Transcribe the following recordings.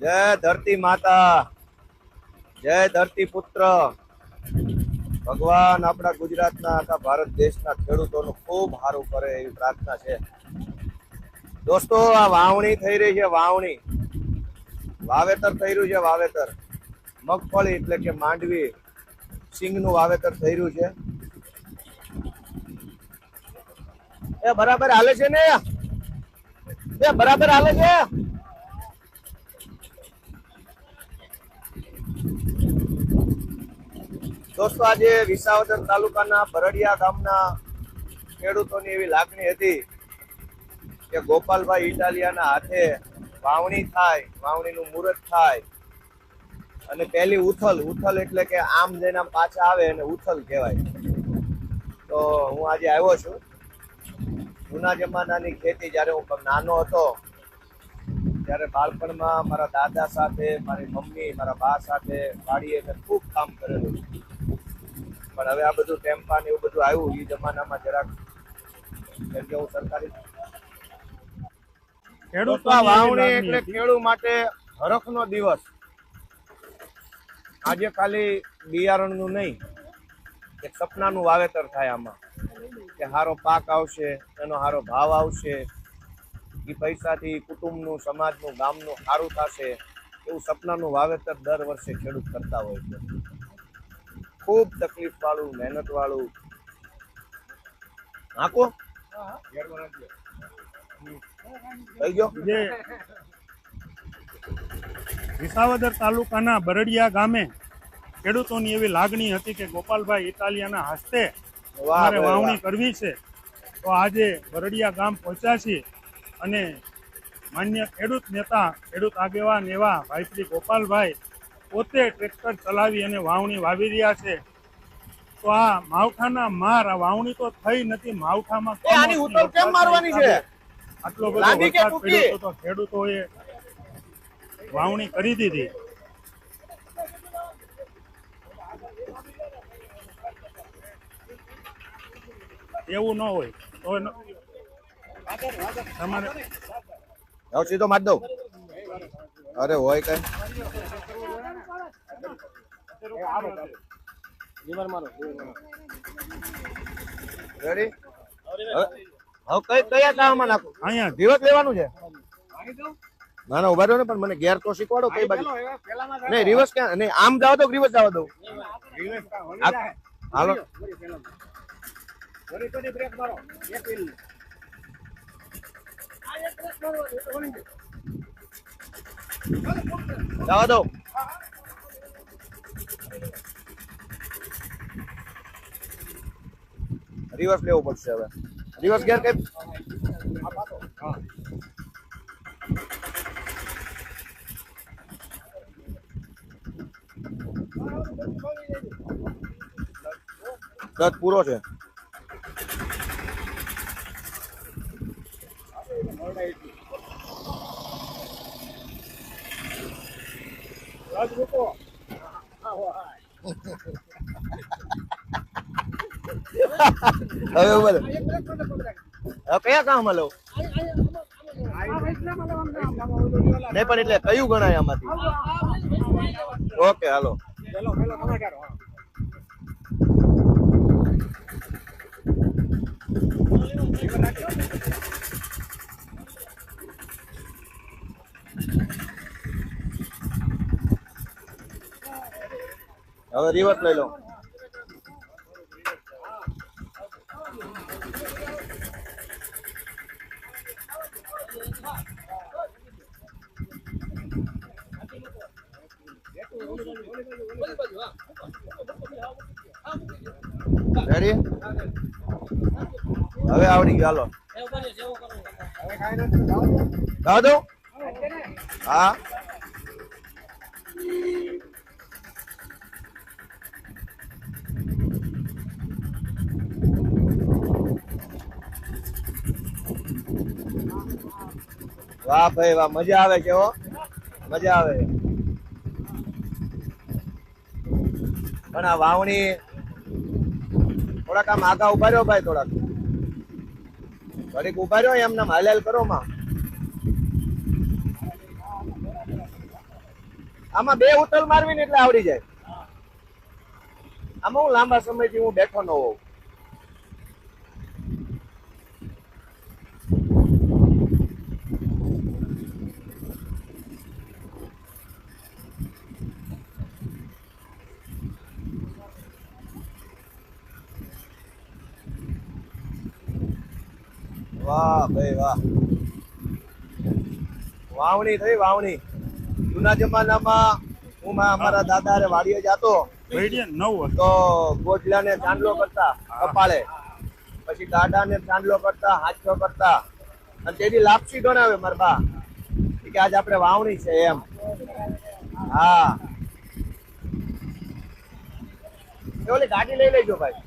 જય ધરતી માતા, જય ધરતી પુત્ર. ભગવાન આપણા ગુજરાતના આખા ભારત દેશના ખેડૂતોનું ખૂબ સારું કરે એવી પ્રાર્થના છે. દોસ્તો, આ વાવણી થઈ રહી છે. વાવેતર થઈ રહ્યું છે. વાવેતર મગફળી એટલે કે માંડવી સિંગનું વાવેતર થઈ રહ્યું છે. એ બરાબર હાલે છે ને? એ બરાબર હાલે છે. દોસ્તો, આજે વિસાવદર તાલુકાના બરડિયા ગામના ખેડૂતોની એવી લાગણી હતી કે ગોપાલભાઈ ઇટાલિયાના હાથે વાવણી થાય, વાવણીનું મુહૂર્ત થાય અને પહેલી ઉથલ એટલે કે આમ જઈને આમ પાછા આવે અને ઉથલ કહેવાય. તો હું આજે આવ્યો છું. જૂના જમાનાની ખેતી જ્યારે હું નાનો હતો ત્યારે બાળપણમાં મારા દાદા સાથે, મારી મમ્મી, મારા બા સાથે વાડીએ મેં ખૂબ કામ કરેલું. પણ હવે આ બધું ટેમ્પા ને એવું બધું આવ્યું એ જમાનામાં જરાક, કેમ કે હું સરકારી ખેડૂત. વાવણી એટલે ખેડૂત માટે હરખનો દિવસ. આજે ખાલી બિયારણનું નહીં, એક સપનાનું વાવેતર થાય આમાં કે સારો પાક આવશે, એનો સારો ભાવ આવશે, એ પૈસાથી કુટુંબનું, સમાજનું, ગામનું સારું થશે, એવું સપનાનું વાવેતર દર વર્ષે ખેડૂત કરતા હોય છે. ખૂબ તકલીફ વાળું, મહેનત વાળું. નાખો થઈ ગયો. વિસાવદર તાલુકાના બરડિયા ગામે ખેડૂતોની એવી લાગણી હતી કે ગોપાલભાઈ ઇટાલિયાના હસ્તે મારે વાવણી કરવી છે. તો આજે બરડિયા ગામ પહોંચ્યા છીએ અને માન્ય ખેડૂત નેતા, ખેડૂત આગેવાન એવા ભાઈ શ્રી ગોપાલભાઈ પોતે ટ્રેક્ટર ચલાવી અને વાવણી વાવી રહ્યા છે. તો આ માવઠાના માર, આ વાવણી તો થઈ નથી, માવઠામાં આટલો બધો વરસાદ પડ્યો તો ખેડૂતોએ વાવણી કરી દીધી. એવું ન હોય તો તમારે સીધો મારી દઉં. અરે હોય કઈ રેડી. હવે કયા કામમાં નાખો? અહીંયા દિવસ લેવાનું છે. ના ના ઉભા રહ્યો ને, પણ મને ગેર તો શીખવાડો કઈ બાજુ. નહીં રિવર્સ ક્યાં? નહીં આમ જવા દો, રિવર્સ જવા દો. હાલો જવા દો. રિવર્સ લેવું પડશે હવે. રિવર્સ ગેર કઈ? કદ પૂરો છે. હવે બોલો, કયા કામ લઉં? નહીં પણ એટલે કયું ગણાય આમાંથી? ઓકે હાલો. હવે રિવર્સ લઈ લો. રેડી? હવે આવડી ગયો. હાલો જવા દો. હા વાહ ભાઈ વાહ, મજા આવે છે. હો મજા આવે. પણ આ વાવણી થોડાક આમ આગા ઉભા રહ્યો ભાઈ, થોડાક ઘડીક ઉભા રહ્યો, એમને હાલ કરો માં. આમાં 2 ઉથલ મારવી ને એટલે આવડી જાય. આમાં હું લાંબા સમયથી હું બેઠો ન હોઉં. વાહ ભાઈ વાહ, વાવણી થઈ વાવણી. જૂના જમાનામાં હું અમારા દાદા હારે વાડીએ જતો ભેડિયા 9 તો ગોટલાને ચાંદલો કરતા કપાળે, પછી ગાડાને ચાંદલો કરતા, હાથો કરતા, અને તેની લાપસી ગણાવે મારા બા કે આજ આપણે વાવણી છે એમ. હા, એ ઓલી ગાડી લઈ લેજો ભાઈ.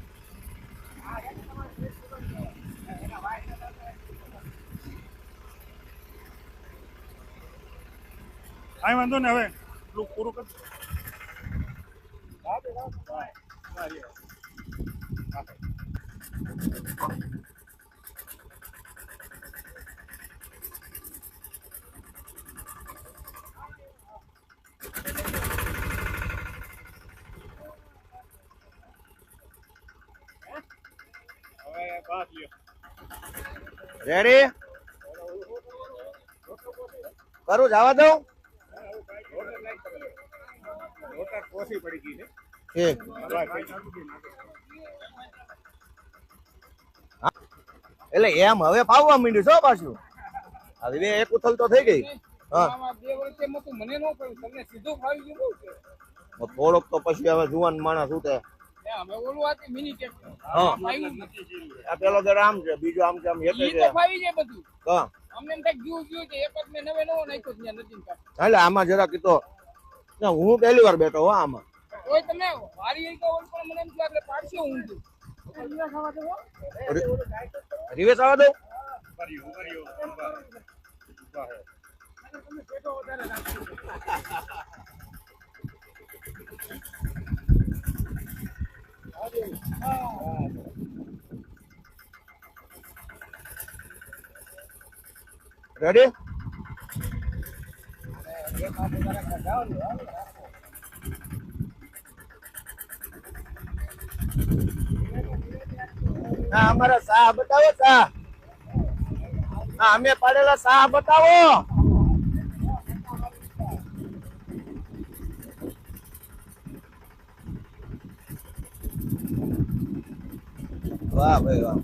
કાંઈ વાંધો ને, હવે એટલું પૂરું કર. રેડી કરું, જવા દઉં. ઠીક. એટલે એમ હવે ફાવવા માંડ્યું છો પાછું. હવે એક ઉથલ તો થઈ ગઈ. હા, થોડોક તો પછી હવે જુવાન માણસ ઉઠે. આ પેલો દર આમ છે, બીજો આમ છે, આમ હેઠે છે. હા, એટલે આમાં જરા કીધો હું પહેલી વાર બેઠો હો આમાં. રિવેશ આવવા દઉં. રેડી. હા, અમારા શાહ બતાવો, શાહ. હા, અમે પાડેલા શાહ બતાવો. વાહ ભાઈ વાહ.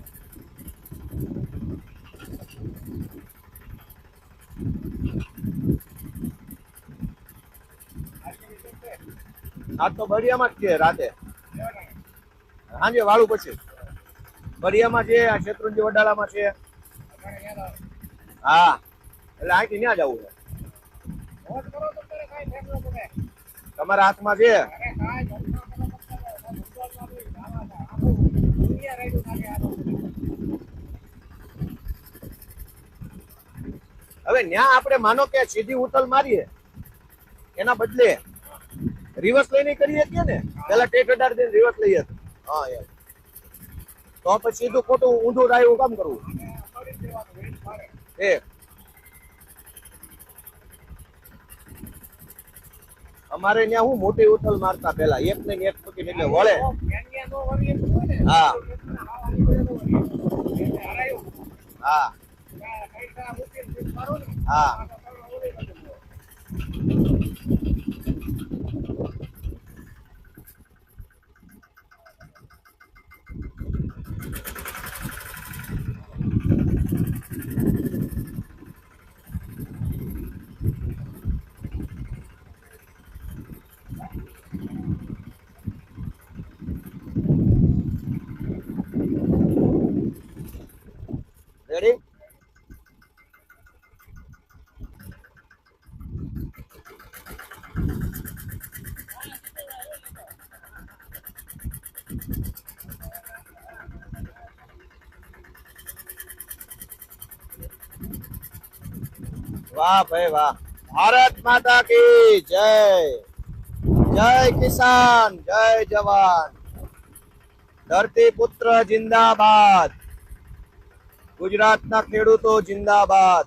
આ તો બળિયામાં જ છે રાતે, સાંજે વાળું પછી બળિયામાં છે, આ શેત્રુંજી વડાલામાં છે. હા, એટલે અહીંથી ત્યાં જવું છે. તમારા હાથમાં છે. હવે ન્યા આપણે માનો કે સીધી ઉથલ મારીએ એના બદલે રિવર્સ લઈને કરીએ છીએ ને, પેલા ટેક અડાર દઈને રિવર્સ લઈએ. હા યાર, તો પછી સીધું ખોટું ઊંધું થાય એવું કામ કરવું. અમારે ત્યાં હું મોટી ઉથલ મારતા પેલા એક ને એક પછી એટલે વળે. હા હા હા. રેડી. વાહ ભાઈ વાહ. ભારત માતા કી જય. જય કિસાન, જય જવાન, ધરતી પુત્ર જિંદાબાદ, ગુજરાતના ખેડૂતો જિંદાબાદ.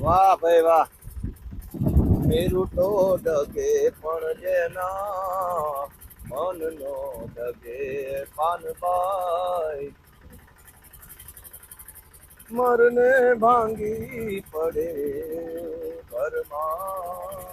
વાહ ભાઈ વાહ. મેરું તો ડગે પણ જેના મન નો ડગે પાનબાઈ, મરને ભાંગી પડે પરમાંગ.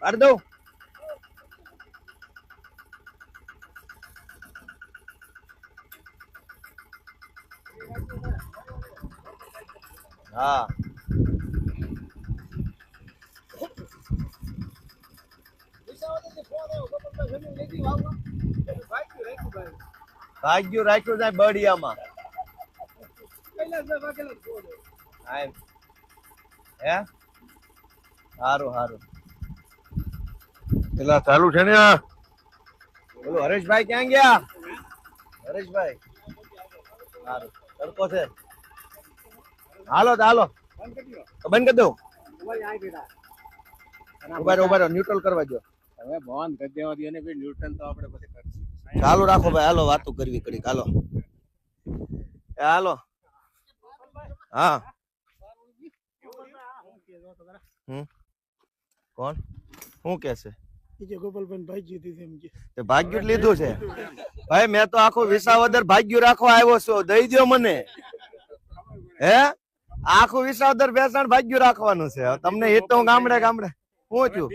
કાઢ દઉં. હા ભાગ્યું રાખ્યું જાય બળિયામાં. હે સારું સારું. પેલા ચાલુ છે ને આ બોલો. હરેશભાઈ ક્યાં ગયા? હરેશભાઈ સારું તડકો છે. હાલો તો હાલો બંધ કરી દઉં. ઉભા ન્યુટ્રલ કરવા દો. હવે બંધ કરી દેવા દે ને ભાઈ, ન્યૂટન તો આપણે પછી કરશું. ચાલુ રાખો ભાઈ. હાલો વાતો કરવી કડી. હાલો હાલો. હા કોણ શું કે છે? ભાગ્યું જ લીધું છે ભાઈ. મેં તો આખું વિસાવદર ભાગ્યું રાખવા આવ્યો છું. દઈ દો મને. હે આખું વિસાવદર બેસાણ ભાગ્યું રાખવાનું છે. તમને એ તો હું ગામડે ગામડે શું થયું?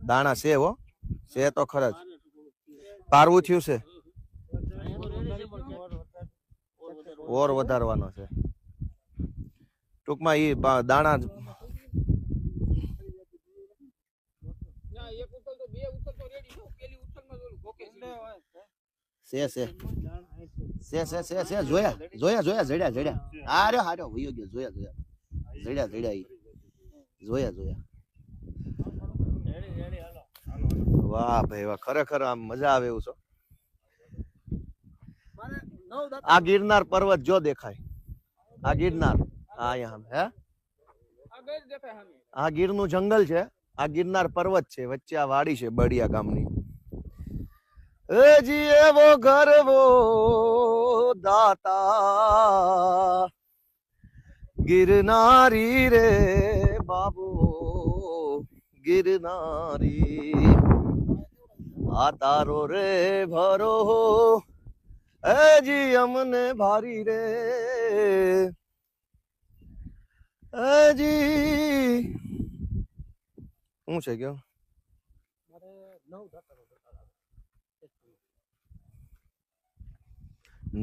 દાણા છે હો, છે તો ખરા જ. પારવું થયું છે, ઓર વધારવાનો છે ટૂંકમાં. ઈ દાણા છે જોયા જડ્યા. હાર્યો હાર્યો વયો ગયો. જડ્યા ઈ જોયા. વાહ ભાઈ વાહ. ખરેખર આમ મજા આવે એવું છે. આ ગિરનાર પર્વત જો દેખાય. આ ગિરનાર અહીંયા હે આ ગીર નું જંગલ છે. આ ગિરનાર પર્વત છે. વચ્ચે આ વાડી છે બળિયા ગામની. જી એવો ગરવો દાતા ગિરનારી રે બાબુ ગિરનારી. આ તારો રે ભરો જી અમને ભારી રે જી. શું છે કયો?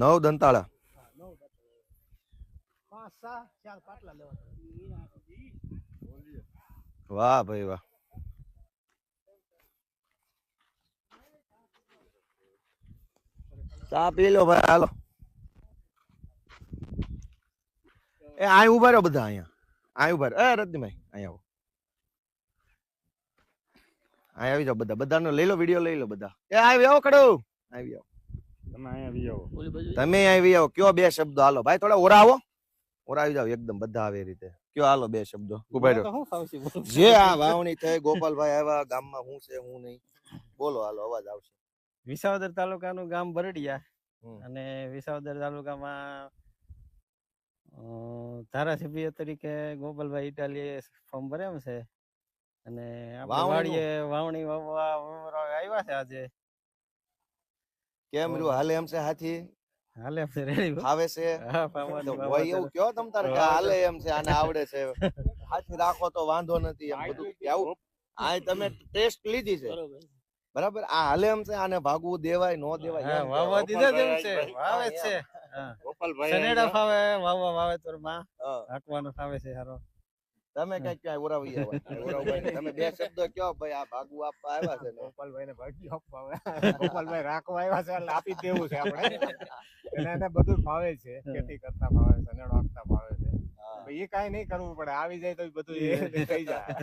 નવ દંતાળા. વાહ ભાઈ વાહ. ચા પી લો ભાઈ. હાલો એ અહીં ઉભા રહ્યો બધા. અહીંયા ઉભા રહ્યો. રજનીભાઈ અહીંયા આવી જાઓ બધા. બધાનો લઈ લો વિડીયો લઈ લો બધા. એ આવી આવો કડો. આવી આવો તમે. આવી આવો. કયો બે શબ્દો. હાલો ભાઈ થોડા ઓરા આવો. ઓરા આવી જાવ એકદમ બધા આવે એ રીતે. કયો હાલો બે શબ્દો. ઉભા રહ્યો. જે આ વાવણી થઈ ગોપાલભાઈ આવ્યા ગામમાં શું છે શું નહીં બોલો. હાલો અવાજ આવશે. વિસાવદર તાલુકાનું ગામ બરડિયા અને વિસાવદર તાલુકામાં ધારાસભ્ય તરીકે ગોપાલભાઈ ઇટાલીએ ફોર્મ ભર્યું છે અને આપણે વાવણીનું? વાડીએ વાવણી વાવવા આવ્યા છે આજે. કેમ રહ્યું હાલે એમ છે હાથી હાલે આપણે રેડી ફાવે છે હા ફાવવાની તો વાવવા હોય એવું કયો તમ તારે કે હાલે એમ છે આને આવડે છે હાથી રાખો તો વાંધો નથી એમ બધું આવું આ તમે ટેસ્ટ લીધી છે બરાબર આ હાલે એમ છે આને ભાગવું દેવાય નો દેવાય હા એમ વાવવા કહેવાય. દીધા જેમ છે વાવે જ છે હા સનેડા ફાવે વાવવા વાવેતરમાં હા. હાંકવાનો ફાવે છે સારો. તમે કઈક ક્યાંય ઉરાવી આવ્યા ઉરાવભાઈ તમે બે શબ્દ કયો ભાઈ આ ભાગવું આપવા આવ્યા છે ને ગોપાલભાઈ ને ભાગી આપવા આવે. ગોપાલભાઈ રાખવા આવ્યા છે એટલે આપી જ દેવું છે આપણે એને બધું ફાવે છે ખેતી કરતા ફાવે છે સનેડો આપતા ફાવે છે હા. એ કાંઈ નહીં કરવું પડે આવી જાય તો બધું એ થઈ જાય.